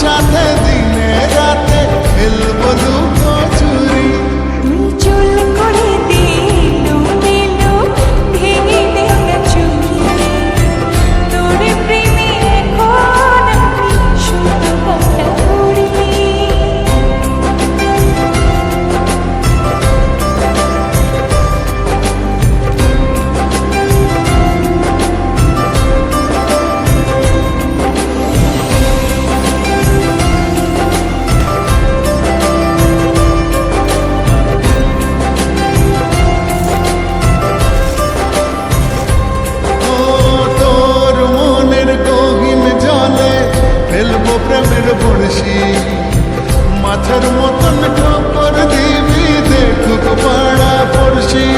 সাথে দিনে রাতে খেলবো লুকোচুরি। তুই চুল করে দিলু দিলু ভেঙে দে না চুরি, তোর প্রেমে এখন আমি শুধু কাটা উড়ি। ও তোর মনের গহীন জলে ফেলবো প্রেমের বড়শি, মাছের মতন ঠোকর দিবি দেখুক পাড়া পড়শি।